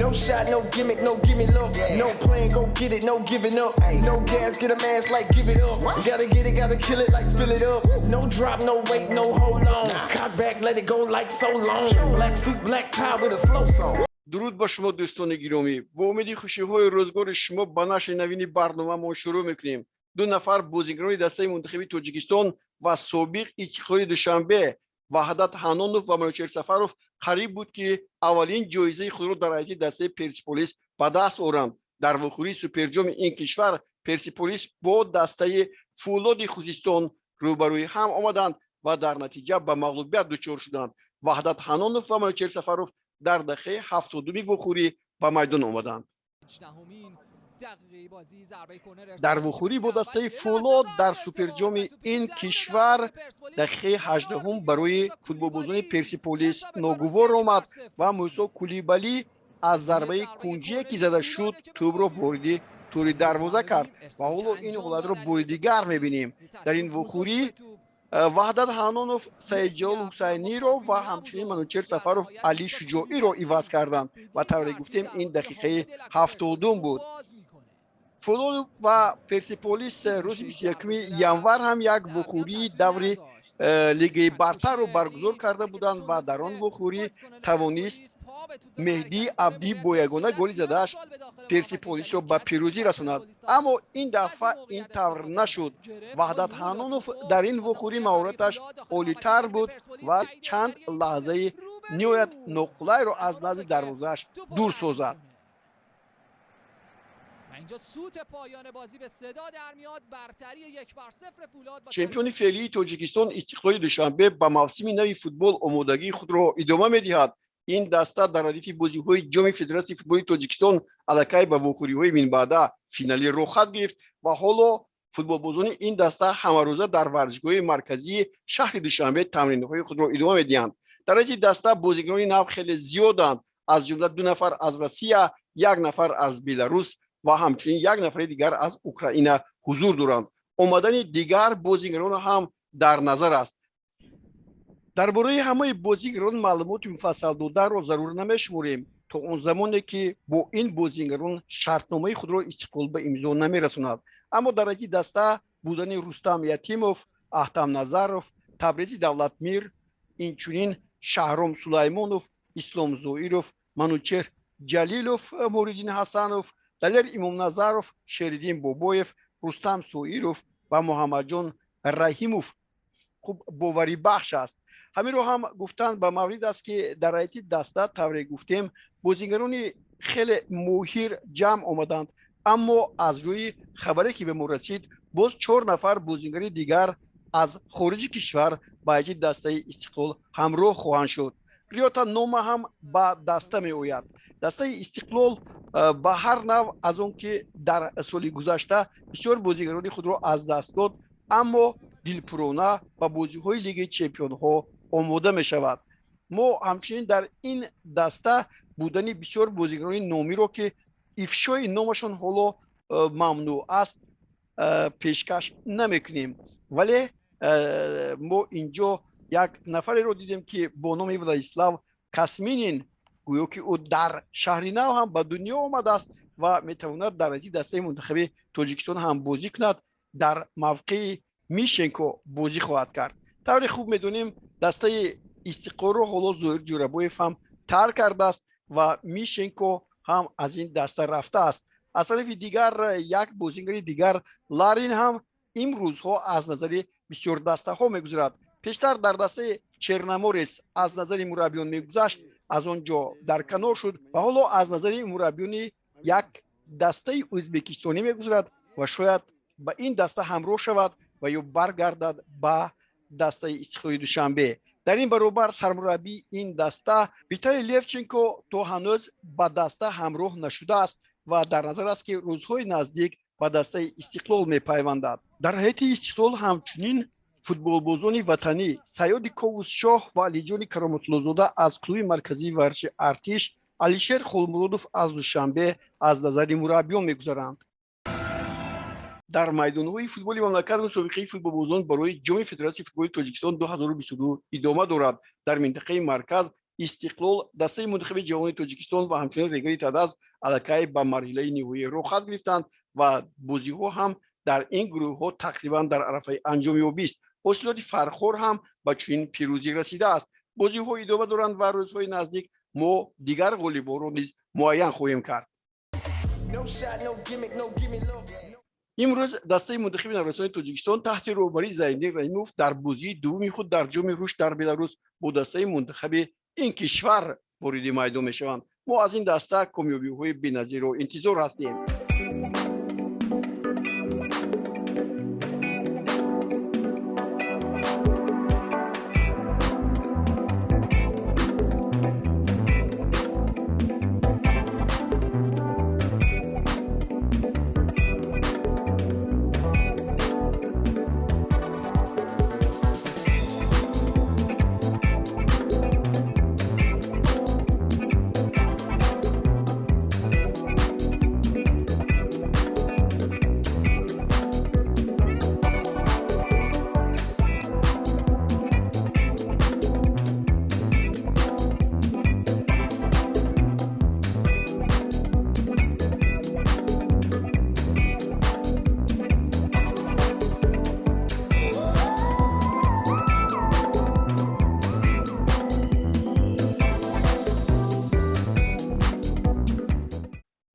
No shot, no gimmick, no gimme look. No plan, go get it, no giving up. No gas, get a mask like give it up. Gotta get it, gotta kill it like fill it up. No drop, no wait, no hold on. Cock back, let it go like so long. Black suit, black tie with a slow song. درود با شما دوستان گرامی. با امید خوشی‌های روزگار شما با نشر نوین برنامه ما شروع می‌کنیم. دو نفر بازیکنان دسته منتخب تاجیکستان و سابق استقلال دوشنبه وحدت حنانوف و منوچهر سفروف قریب بود که اولین جایزه خود را در حیطه دسته پرسپولیس به دست آورند. در واخوری سوپرجام این کشور پرسپولیس با دسته فولاد خوزستان روبروی هم آمدند و در نتیجه به مغلوبیت دچار شدند. وحدت حنانوف و منوچهر سفروف در دقیقه 72 واخوری به میدان آمدند. در واخوری با دسته فولاد در سوپرجام این کشور دقیقه 18 برای فوتبالبازان پرسپولیس ناگوار آمد و موسی کولیبالی از ضربه کنجی که زده شد توپ را وارد تور دروازه کرد و حالا این حالت را بار دیگر می‌بینیم. در این واخوری وحدت حنانوف سیدجلال حسینی را و همچنین منوچهر سفروف علی شجاعی را عوض کردند و طوری گفتیم این دقیقه 72 بود. فولاد و پرسپولیس روز 21 ینور هم یک واخوری دور لیگ برتر را برگزار کرده بودند و در آن واخوری توانست مهدی عبدی با یگانه گل زده‌اش پرسپولیس را به پیروزی رساند، اما این دفعه این طور نشد. وحدت حنانوف در این واخوری مهارتش عالی‌تر بود و چند لحظه نهایت ناقلای را از نزد دروازه‌اش دور سازد. اینجا سوت پایان بازی به صدا در میاد. برتری 1-0 فولاد. چمپیون فعلی تاجیکستان استقلال دوشنبه به موسم نو فوتبال آمادگی خود را ادامه می‌دهد. این دسته در ردیف بازی‌های جام فدراسیون فوتبال تاجیکستان الکی به واخوری‌های من بعد فینالی رخ گرفت و حالا فوتبالبازان این دسته همه روزه در ورزشگاه مرکزی شهر دوشنبه تمرین‌های خود را ادامه می‌دهند. در این دسته بازیکنان نو خیلی زیادند، از جمله 2 نفر از روسیه، 1 نفر از بلاروس و همچنین 1 نفر دیگر از اوکراین حضور دارند. آمدن دیگر بازیکنان هم در نظر است. درباره همه بازیکنان معلومات مفصل داده را ضرور نمی‌شمریم تا اون زمانی که با این بازیکنان شرطنامه خود را استقلال به امضا نمی‌رساند. اما در این دسته بودن رستم یتیموف، احتم نظروف، تبریزی دولتمیر، اینچنین شهرام سلیمانوف، اسلام زویروف، منوچهر جلیلوف، موریدین حسنوف، دلیر امام نظروف، شریدین بابایف، رستم سویروف و محمد جان رحیموف خوب باوری بخش است. همین رو هم گفتن به مورد است که در حیطه دسته طوری گفتیم بازیکنان خیلی ماهر جمع آمدند، اما از روی خبری که به ما رسید باز 4 نفر بازیکن دیگر از خارج کشور با حیطه دسته استقلال همراه خواهند شد. ریاتا نام هم به دسته می آید. دسته استقلال به هر نوع از اون که در سال گذشته بسیار بازیکنان خود را از دست داد، اما دلپرانه و بازی‌های لیگ چمپیون‌ها آماده می شود. ما همچنین در این دسته بودن بسیار بازیکنان نامی را که افشای نامشان حالا ممنوع است پیشکش نمی‌کنیم، ولی ما اینجا یک نفری رو دیدیم که با نام ولادیسلاو کاسمینین گویا که او در شهر نو هم به دنیا آمده است و میتواند در این دسته منتخب تاجیکستان هم بازی کند. در موقع میشنکو بازی خواهد کرد. طوری خوب میدونیم دسته استقلال رو حالا زهیر جورابویف هم ترک کرده است و میشنکو هم از این دسته رفته است. از طرف دیگر یک بازیکن دیگر لارین هم این روزها از نظر بسیار دسته ها میگذرد. پیشتر در دسته چرنمورس از نظر مربیان میگذشت، از آنجا در کنار شد و حالا از نظر مربیان یک دسته ازبکستانی میگذرد و شاید به این دسته همراه شود و یا برگردد به دسته استقلال دوشنبه. در این برابر سرمربی این دسته ویتالای لیوچنکو تا هنوز به دسته همراه نشده است و در نظر است که روزهای نزدیک به دسته استقلال میپیوندد. در حیطه استقلال همچنین فوتبالبازان وطنی سیاد کووس شاه و علیجان کرامت‌الله‌زاده از کلوب مرکزی ورزش ارتش، علیشیر خولمرودوف از دوشنبه از نظر مربیان میگذرند. در میدان‌های فوتبال مملکت مسابقه فوتبالبازان برای جام فدراسیون فوتبال تاجیکستان 2022 ادامه دارد. در منطقه مرکز استقلال دسته منتخب جوان تاجیکستان و همچنین رگری تداز علاقه به مرحله نهایی رو خط گرفتند و بازی‌ها هم در این گروه‌ها تقریبا در عرفه انجام یابی است. حاصلات فرخور هم به چنین پیروزی رسیده است. بازی‌ها ادامه دارند و روزهای نزدیک ما دیگر غالب‌ها را نیز معین خواهیم کرد. No shot, no gimmick, no gimme look. امروز دسته منتخب نوسان تاجیکستان تحت رهبری زایندین رحیموف در بازی دوم خود در جام رشد در بلاروس با دسته منتخب این کشور وارد میدان میشوند. ما از این دسته کامیابی‌های بی‌نظیر را انتظار هستیم.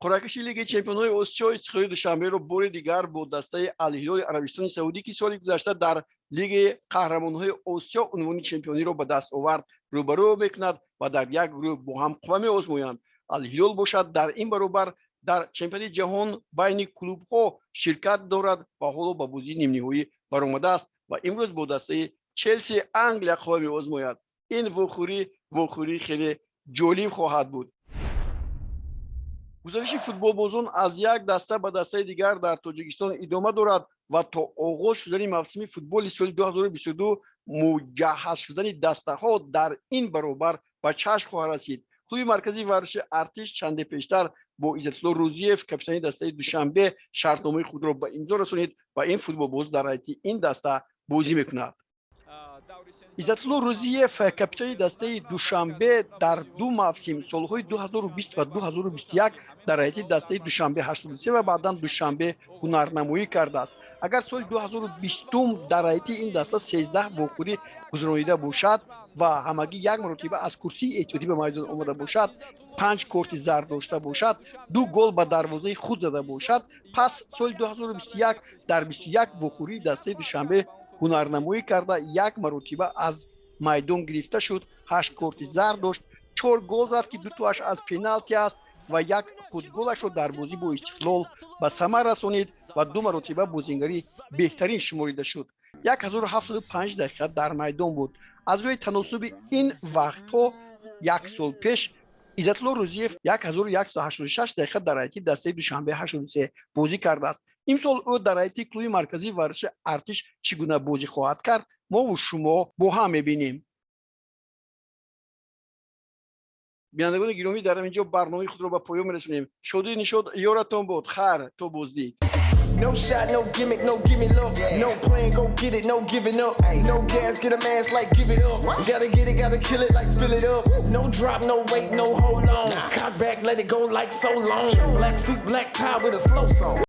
قرعه‌کشی لیگ چمپیون‌های آسیا استقلال دوشنبه را بار دیگر با دسته الهلال عربستان سعودی که سال گذشته در لیگ قهرمان‌های آسیا عنوان چمپیونی را به دست آورد روبرو میکند و در یک گروه با هم قوه می‌آزمایند. الهلال باشد در این برابر در چمپیونات جهان بین کلوب‌ها شرکت دارد و حالا به بازی نیم نهایی برآمده است و امروز با دسته چلسی انگلیس قوه می‌آزماید. این واخوری خیلی جالب خواهد بود. گزارش فوتبال بازان از یک دسته به دسته دیگر در تاجیکستان ادامه دارد و تا آغاز شدن موسم فوتبال سال 2022 مجهز شدن دسته ها در این برابر به چشم خواهد رسید. کلوب مرکزی ورزش ارتش چند پیشتر با عزت‌الله روزیف کاپیتان دسته دوشنبه شرطنامه خود را به امضا رسانید و این فوتبال باز در حیاط این دسته بازی میکند. عزت‌الله روزیف کاپیتان دسته دوشنبه در دو موسم سالهای 2020 و 2021 در حیاط دسته دوشنبه 83 و بعدا دوشنبه هنرنمایی کرده است. اگر سال 2020 در حیاط این دسته 13 واقعی گذرانیده باشد و همگی یک مرتبه از کرسی احتیاطی به میدان آمده باشد، 5 کارت زرد داشته باشد، 2 گل به دروازه خود زده باشد، پس سال 2021 در 21 واقعی دسته دوشنبه هنرنمایی کرده یک مرتبه از میدان گرفته شد، 8 کارت زرد داشت، 4 گل زد که 2 تاش از پنالتی است و یک خود گلش را در بازی با استقلال به ثمر رسانید و 2 مرتبه بازیگری بهترین شماریده شد. 1705 دقیقه در میدان بود. از روی تناسب این وقت‌ها یک سال پیش عزت‌الله روزیف 1186 دقیقه در حیاط دسته دوشنبه 83 بازی کرده است. امسال او در حیاط کلوب مرکزی ورزش ارتش چگونه بازی خواهد کرد ما و شما با هم می‌بینیم. بینندگان گرامی در اینجا برنامه خود را به پایان می‌رسانیم. شادی نشاد یارتان باد. خیر تا بازدید. No shot, no gimmick, no gimme look. No playing, go get it, no giving up. No gas, get a mask like give it up. Gotta get it, gotta kill it like fill it up. No drop, no wait, no hold on. Cock back, let it go like so long. Black suit, black tie with a slow song.